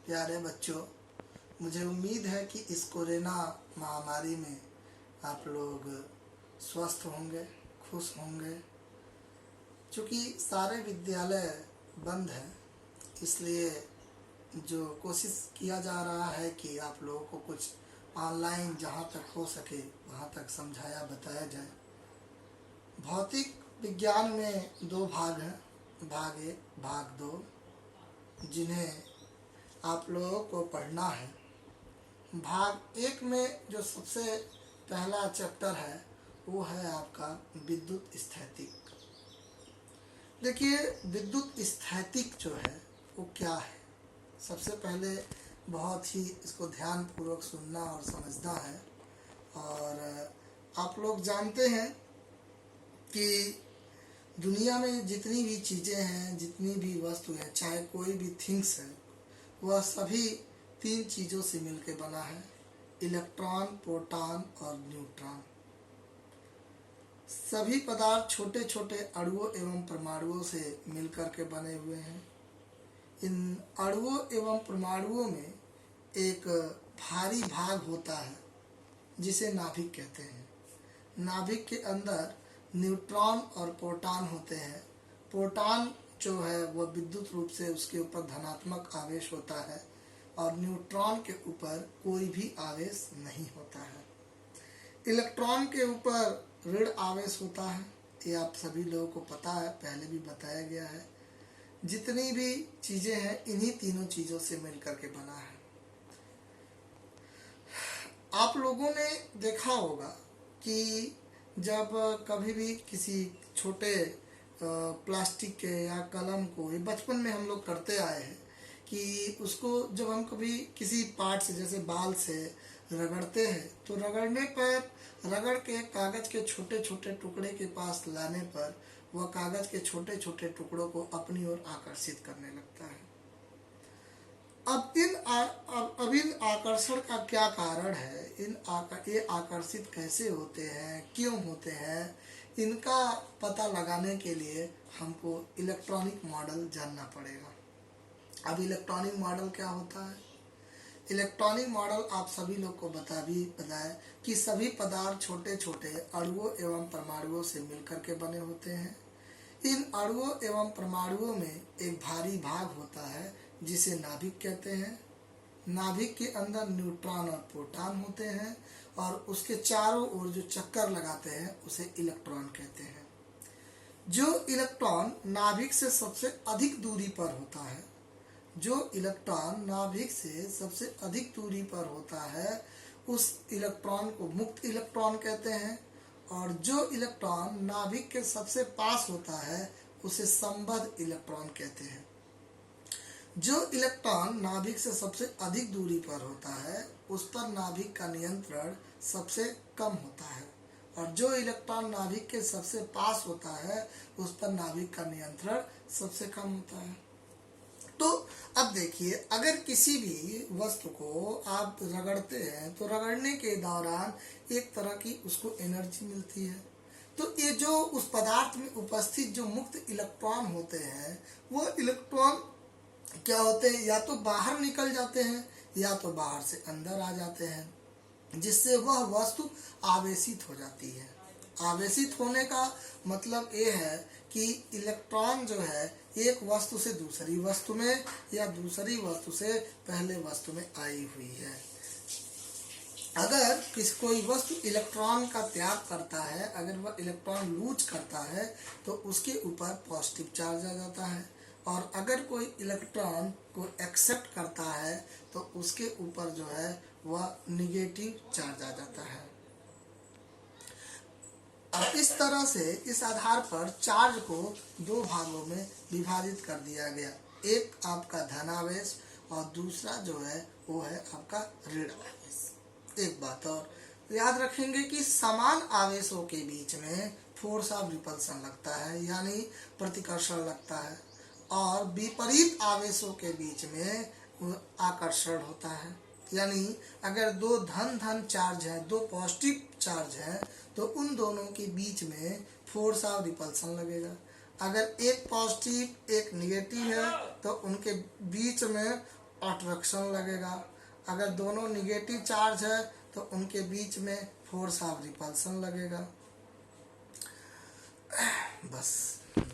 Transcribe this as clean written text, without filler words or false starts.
प्यारे बच्चों, मुझे उम्मीद है कि इस कोरोना महामारी में आप लोग स्वस्थ होंगे, खुश होंगे। चूँकि सारे विद्यालय बंद हैं, इसलिए जो कोशिश किया जा रहा है कि आप लोगों को कुछ ऑनलाइन जहाँ तक हो सके वहाँ तक समझाया बताया जाए। भौतिक विज्ञान में दो भाग हैं, भाग एक, भाग दो, जिन्हें आप लोगों को पढ़ना है। भाग एक में जो सबसे पहला चैप्टर है वो है आपका विद्युत स्थैतिक। देखिए, विद्युत स्थैतिक जो है वो क्या है, सबसे पहले बहुत ही इसको ध्यानपूर्वक सुनना और समझना है। और आप लोग जानते हैं कि दुनिया में जितनी भी चीज़ें हैं, जितनी भी वस्तु है, चाहे कोई भी थिंग्स है, वह सभी तीन चीज़ों से मिलकर बना है: इलेक्ट्रॉन, प्रोटॉन और न्यूट्रॉन। सभी पदार्थ छोटे छोटे अणुओं एवं परमाणुओं से मिलकर के बने हुए हैं। इन अणुओं एवं परमाणुओं में एक भारी भाग होता है जिसे नाभिक कहते हैं। नाभिक के अंदर न्यूट्रॉन और प्रोटॉन होते हैं। प्रोटॉन जो है वह विद्युत रूप से उसके ऊपर धनात्मक आवेश होता है और न्यूट्रॉन के ऊपर कोई भी आवेश नहीं होता है। इलेक्ट्रॉन के ऊपर ऋण आवेश होता है, ये आप सभी लोगों को पता है, पहले भी बताया गया है। जितनी भी चीज़ें हैं इन्हीं तीनों चीज़ों से मिलकर के बना है। आप लोगों ने देखा होगा कि जब कभी भी किसी छोटे प्लास्टिक के या कलम को, ये बचपन में हम लोग करते आए हैं कि उसको जब हम कभी किसी पार्ट से, जैसे बाल से रगड़ते हैं, तो रगड़ने पर, रगड़ के कागज़ के छोटे छोटे टुकड़े के पास लाने पर वह कागज़ के छोटे छोटे टुकड़ों को अपनी ओर आकर्षित करने लगता है। अब इन आकर्षण का क्या कारण है, ये आकर्षित कैसे होते हैं, क्यों होते हैं, इनका पता लगाने के लिए हमको इलेक्ट्रॉनिक मॉडल जानना पड़ेगा। अब इलेक्ट्रॉनिक मॉडल क्या होता है? इलेक्ट्रॉनिक मॉडल आप सभी लोग को बताए कि सभी पदार्थ छोटे छोटे अणुओं एवं परमाणुओं से मिलकर के बने होते हैं। इन अणुओं एवं परमाणुओं में एक भारी भाग होता है जिसे नाभिक कहते हैं। नाभिक के अंदर न्यूट्रॉन और प्रोटॉन होते हैं और उसके चारों ओर जो चक्कर लगाते हैं उसे इलेक्ट्रॉन कहते हैं। जो इलेक्ट्रॉन नाभिक से सबसे अधिक दूरी पर होता है, जो इलेक्ट्रॉन नाभिक से सबसे अधिक दूरी पर होता है, उस इलेक्ट्रॉन को मुक्त इलेक्ट्रॉन कहते हैं। और जो इलेक्ट्रॉन नाभिक के सबसे पास होता है उसे संबद्ध इलेक्ट्रॉन कहते हैं। जो इलेक्ट्रॉन नाभिक से सबसे अधिक दूरी पर होता है उस पर नाभिक का नियंत्रण सबसे कम होता है, और जो इलेक्ट्रॉन नाभिक के सबसे पास होता है उस पर नाभिक का नियंत्रण सबसे कम होता है। तो अब देखिए, अगर किसी भी वस्तु को आप रगड़ते हैं तो रगड़ने के दौरान एक तरह की उसको एनर्जी मिलती है। तो ये जो उस पदार्थ में उपस्थित जो मुक्त इलेक्ट्रॉन होते हैं, वो इलेक्ट्रॉन क्या होते हैं, या तो बाहर निकल जाते हैं या तो बाहर से अंदर आ जाते हैं, जिससे वह वस्तु आवेशित हो जाती है। आवेशित होने का मतलब ये है कि इलेक्ट्रॉन जो है एक वस्तु से दूसरी वस्तु में या दूसरी वस्तु से पहले वस्तु में आई हुई है। अगर कोई वस्तु इलेक्ट्रॉन का त्याग करता है, अगर वह इलेक्ट्रॉन लूज करता है तो उसके ऊपर पॉजिटिव चार्ज आ जाता है, और अगर कोई इलेक्ट्रॉन को एक्सेप्ट करता है तो उसके ऊपर जो है वह निगेटिव चार्ज आ जाता है। अब इस तरह से, इस आधार पर चार्ज को दो भागों में विभाजित कर दिया गया। एक आपका धनावेश और दूसरा जो है वो है आपका ऋण आवेश। एक बात और याद रखेंगे कि समान आवेशों के बीच में फोर्स ऑफ रिपल्सन लगता है, यानी प्रतिकर्षण लगता है, और विपरीत आवेशों के बीच में आकर्षण होता है। यानी अगर दो धन धन चार्ज है, दो पॉजिटिव चार्ज है, तो उन दोनों के बीच में फोर्स ऑफ रिपल्सन लगेगा। अगर एक पॉजिटिव एक निगेटिव है तो उनके बीच में अट्रैक्शन लगेगा। अगर दोनों निगेटिव चार्ज है तो उनके बीच में फोर्स ऑफ रिपल्सन लगेगा। बस